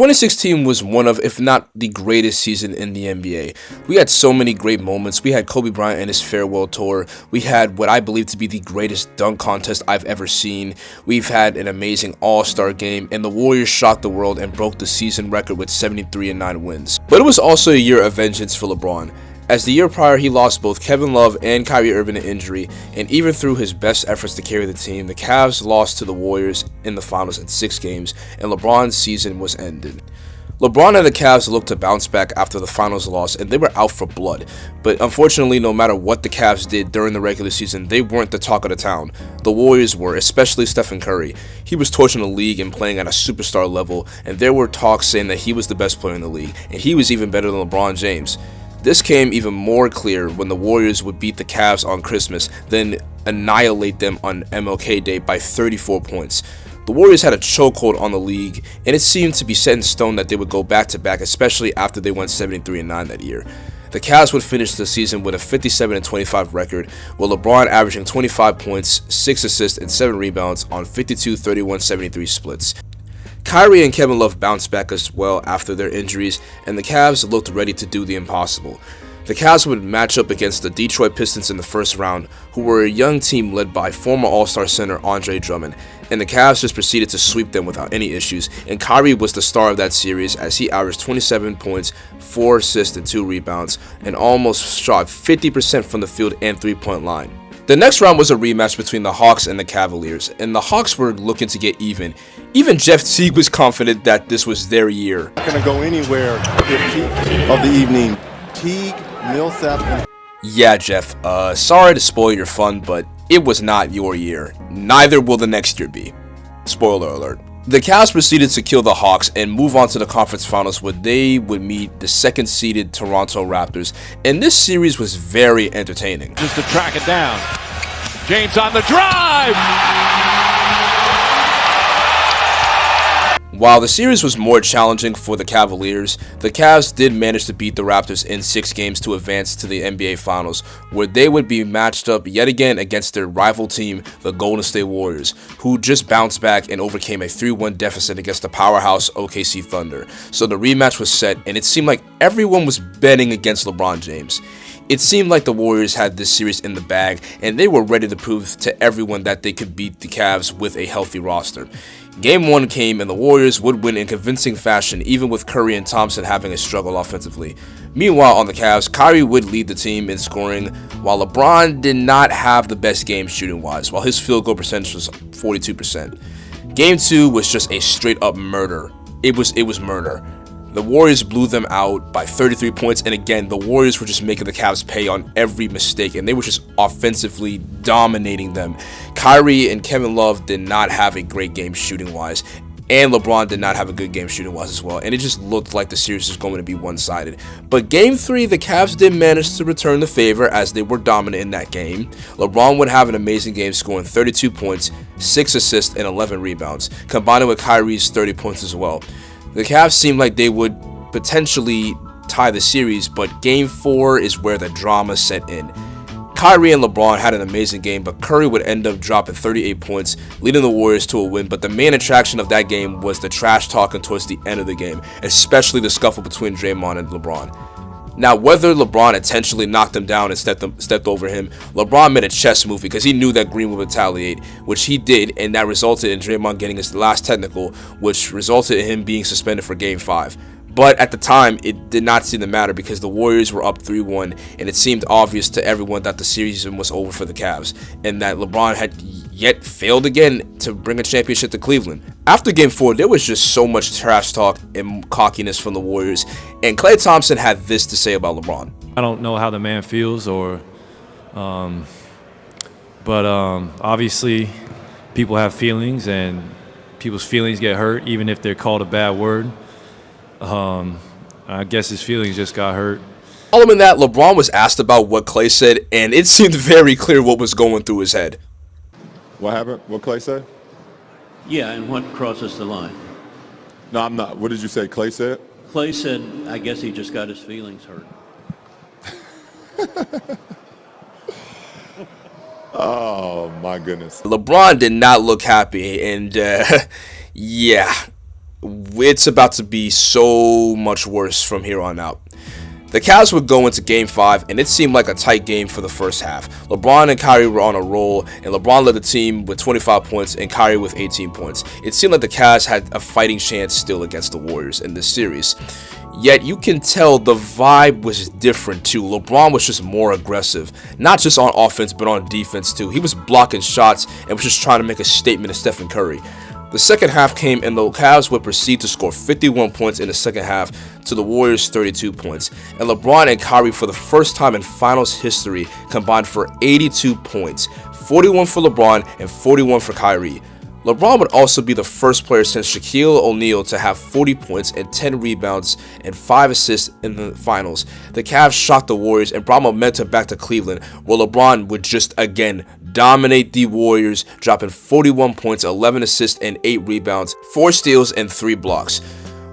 2016 was one of, if not the greatest season in the NBA. We had so many great moments. We had Kobe Bryant and his farewell tour. We had what I believe to be the greatest dunk contest I've ever seen. We've had an amazing all-star game, and the Warriors shocked the world and broke the season record with 73-9 wins. But it was also a year of vengeance for LeBron. As the year prior, he lost both Kevin Love and Kyrie Irving to injury, and even through his best efforts to carry the team, the Cavs lost to the Warriors in the finals in 6 games, and LeBron's season was ended. LeBron and the Cavs looked to bounce back after the finals loss, and they were out for blood. But unfortunately, no matter what the Cavs did during the regular season, they weren't the talk of the town. The Warriors were, especially Stephen Curry. He was torching the league and playing at a superstar level, and there were talks saying that he was the best player in the league, and he was even better than LeBron James. This came even more clear when the Warriors would beat the Cavs on Christmas, then annihilate them on MLK Day by 34 points. The Warriors had a chokehold on the league, and it seemed to be set in stone that they would go back-to-back, especially after they went 73-9 that year. The Cavs would finish the season with a 57-25 record, with LeBron averaging 25 points, 6 assists, and 7 rebounds on 52, 31, 73 splits. Kyrie and Kevin Love bounced back as well after their injuries, and the Cavs looked ready to do the impossible. The Cavs would match up against the Detroit Pistons in the first round, who were a young team led by former All-Star center Andre Drummond, and the Cavs just proceeded to sweep them without any issues, and Kyrie was the star of that series as he averaged 27 points, 4 assists, and 2 rebounds, and almost shot 50% from the field and three-point line. The next round was a rematch between the Hawks and the Cavaliers, and the Hawks were looking to get even. Even Jeff Teague was confident that this was their year. Not gonna go anywhere of the evening. Teague, Millsap. Yeah, Jeff, sorry to spoil your fun, but it was not your year. Neither will the next year be. Spoiler alert. The Cavs proceeded to kill the Hawks and move on to the conference finals where they would meet the second-seeded Toronto Raptors, and this series was very entertaining. Just to track it down. James on the drive! While the series was more challenging for the Cavaliers, the Cavs did manage to beat the Raptors in 6 games to advance to the NBA Finals, where they would be matched up yet again against their rival team, the Golden State Warriors, who just bounced back and overcame a 3-1 deficit against the powerhouse OKC Thunder. So the rematch was set, and it seemed like everyone was betting against LeBron James. It seemed like the Warriors had this series in the bag, and they were ready to prove to everyone that they could beat the Cavs with a healthy roster. Game 1 came, and the Warriors would win in convincing fashion, even with Curry and Thompson having a struggle offensively. Meanwhile, on the Cavs, Kyrie would lead the team in scoring, while LeBron did not have the best game shooting-wise, while his field goal percentage was 42%. Game 2 was just a straight-up murder. It was murder. The Warriors blew them out by 33 points, and again, the Warriors were just making the Cavs pay on every mistake, and they were just offensively dominating them. Kyrie and Kevin Love did not have a great game shooting-wise, and LeBron did not have a good game shooting-wise as well, and it just looked like the series was going to be one-sided. But Game 3, the Cavs did manage to return the favor as they were dominant in that game. LeBron would have an amazing game, scoring 32 points, 6 assists, and 11 rebounds, combining with Kyrie's 30 points as well. The Cavs seemed like they would potentially tie the series, but Game 4 is where the drama set in. Kyrie and LeBron had an amazing game, but Curry would end up dropping 38 points, leading the Warriors to a win, but the main attraction of that game was the trash talking towards the end of the game, especially the scuffle between Draymond and LeBron. Now, whether LeBron intentionally knocked him down and stepped over him, LeBron made a chess move because he knew that Green would retaliate, which he did, and that resulted in Draymond getting his last technical, which resulted in him being suspended for Game 5. But at the time, it did not seem to matter because the Warriors were up 3-1, and it seemed obvious to everyone that the series was over for the Cavs, and that LeBron had yet failed again to bring a championship to Cleveland. After Game 4, there was just so much trash talk and cockiness from the Warriors, and Klay Thompson had this to say about LeBron. I don't know how the man feels, but obviously people have feelings, and people's feelings get hurt even if they're called a bad word. I guess his feelings just got hurt. Following that, LeBron was asked about what Klay said, and it seemed very clear what was going through his head. What happened? What Klay said? Yeah, and what crosses the line? No, I'm not. What did you say Klay said? Clay said, I guess he just got his feelings hurt. Oh, my goodness. LeBron did not look happy, and yeah, it's about to be so much worse from here on out. The Cavs would go into Game 5, and it seemed like a tight game for the first half. LeBron and Kyrie were on a roll, and LeBron led the team with 25 points and Kyrie with 18 points. It seemed like the Cavs had a fighting chance still against the Warriors in this series. Yet you can tell the vibe was different too. LeBron was just more aggressive, not just on offense, but on defense too. He was blocking shots and was just trying to make a statement to Stephen Curry. The second half came and the Cavs would proceed to score 51 points in the second half to the Warriors' 32 points. And LeBron and Kyrie, for the first time in finals history, combined for 82 points, 41 for LeBron and 41 for Kyrie. LeBron would also be the first player since Shaquille O'Neal to have 40 points and 10 rebounds and 5 assists in the finals. The Cavs shocked the Warriors and brought momentum back to Cleveland, where LeBron would just again dominate the Warriors, dropping 41 points, 11 assists, and 8 rebounds, 4 steals, and 3 blocks.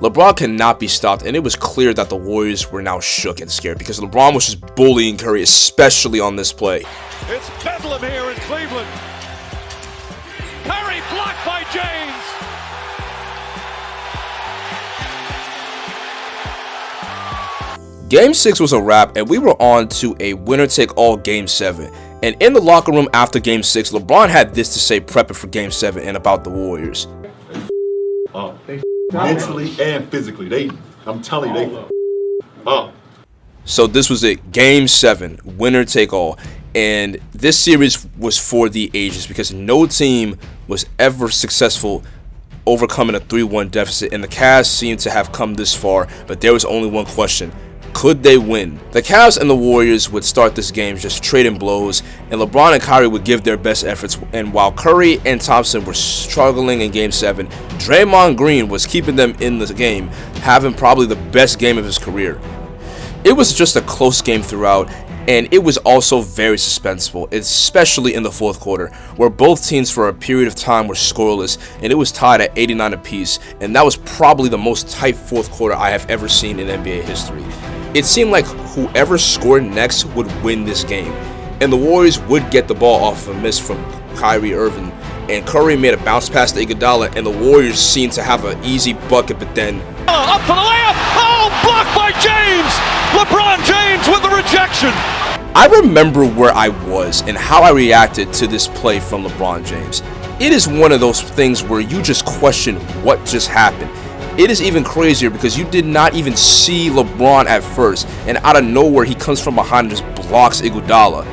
LeBron cannot be stopped, and it was clear that the Warriors were now shook and scared because LeBron was just bullying Curry, especially on this play. It's bedlam here in Cleveland. Curry blocked by James. Game 6 was a wrap, and we were on to a winner-take-all Game 7. And in the locker room after Game 6, LeBron had this to say prepping for Game 7 and about the Warriors. Mentally and physically. I'm telling you, So this was it, Game 7, winner-take-all. And this series was for the ages because no team was ever successful overcoming a 3-1 deficit, and the Cavs seemed to have come this far, but there was only one question: could they win? The Cavs and the Warriors would start this game just trading blows, and LeBron and Kyrie would give their best efforts, and while Curry and Thompson were struggling in Game 7, Draymond Green was keeping them in the game, having probably the best game of his career. It was just a close game throughout, and it was also very suspenseful, especially in the fourth quarter, where both teams for a period of time were scoreless, and it was tied at 89 apiece, and that was probably the most tight fourth quarter I have ever seen in NBA history. It seemed like whoever scored next would win this game, and the Warriors would get the ball off of a miss from Kyrie Irving, and Curry made a bounce pass to Iguodala, and the Warriors seemed to have an easy bucket, but then Up for the layup. Oh, blocked by James. LeBron James with the rejection. I remember where I was and how I reacted to this play from LeBron James. It is one of those things where you just question what just happened. It is even crazier because you did not even see LeBron at first, and out of nowhere he comes from behind and just blocks Iguodala.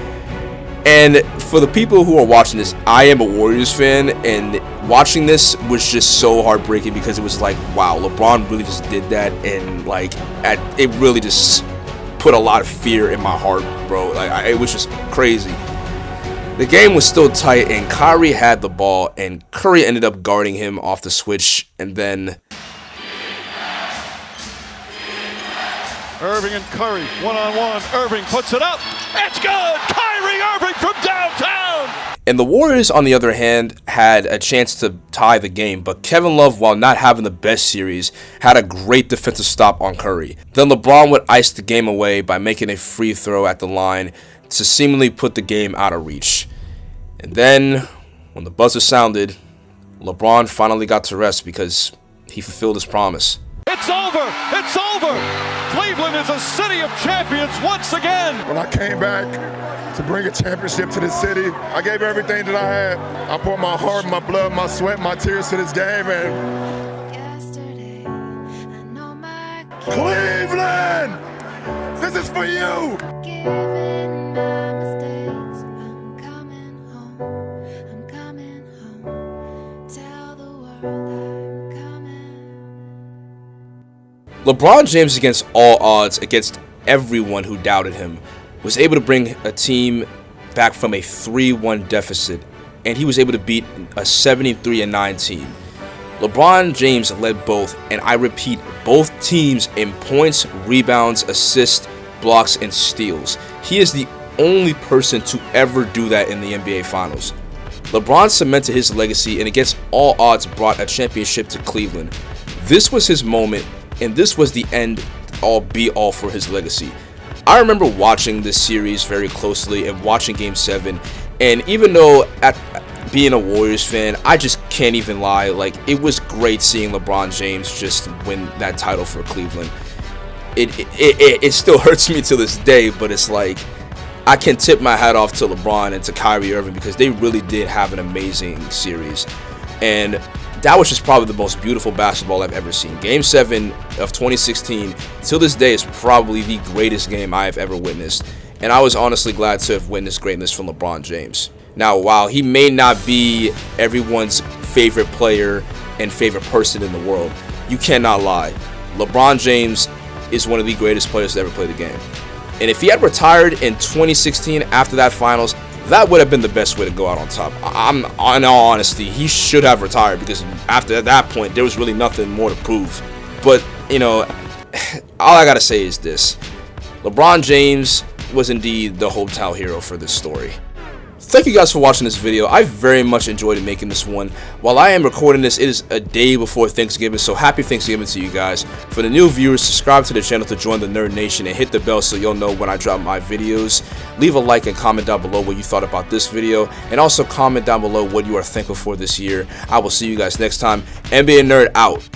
And for the people who are watching this, I am a Warriors fan, and watching this was just so heartbreaking because it was like, wow, LeBron really just did that, and like it really just put a lot of fear in my heart, bro. Like it was just crazy. The game was still tight, and Kyrie had the ball, and Curry ended up guarding him off the switch, and then Irving and Curry, one-on-one. Irving puts it up. It's good. Kyrie Irving from downtown. And the Warriors, on the other hand, had a chance to tie the game, but Kevin Love, while not having the best series, had a great defensive stop on Curry. Then LeBron would ice the game away by making a free throw at the line to seemingly put the game out of reach. And then, when the buzzer sounded, LeBron finally got to rest because he fulfilled his promise. It's over. It's over. Cleveland is a city of champions once again. When I came back to bring a championship to this city, I gave everything that I had. I poured my heart, my blood, my sweat, my tears to this game, and Cleveland, this is for you. LeBron James, against all odds, against everyone who doubted him, was able to bring a team back from a 3-1 deficit, and he was able to beat a 73-9 team. LeBron James led both, and I repeat, both teams in points, rebounds, assists, blocks, and steals. He is the only person to ever do that in the NBA Finals. LeBron cemented his legacy and against all odds brought a championship to Cleveland. This was his moment, and this was the end all be all for his legacy. I remember watching this series very closely and watching Game 7, and even though being a Warriors fan, I just can't even lie. Like, it was great seeing LeBron James just win that title for Cleveland. It still hurts me to this day, but it's like, I can tip my hat off to LeBron and to Kyrie Irving because they really did have an amazing series. And that was just probably the most beautiful basketball I've ever seen. Game 7 of 2016, till this day, is probably the greatest game I have ever witnessed. And I was honestly glad to have witnessed greatness from LeBron James. Now, while he may not be everyone's favorite player and favorite person in the world, you cannot lie. LeBron James is one of the greatest players to ever play the game. And if he had retired in 2016 after that finals, that would have been the best way to go out on top. In all honesty, he should have retired because after that point, there was really nothing more to prove. But, you know, all I gotta say is this. LeBron James was indeed the hometown hero for this story. Thank you guys for watching this video. I very much enjoyed making this one. While I am recording this, it is a day before Thanksgiving, so happy Thanksgiving to you guys. For the new viewers, subscribe to the channel to join the Nerd Nation and hit the bell so you'll know when I drop my videos. Leave a like and comment down below what you thought about this video, and also comment down below what you are thankful for this year. I will see you guys next time. NBA Nerd out.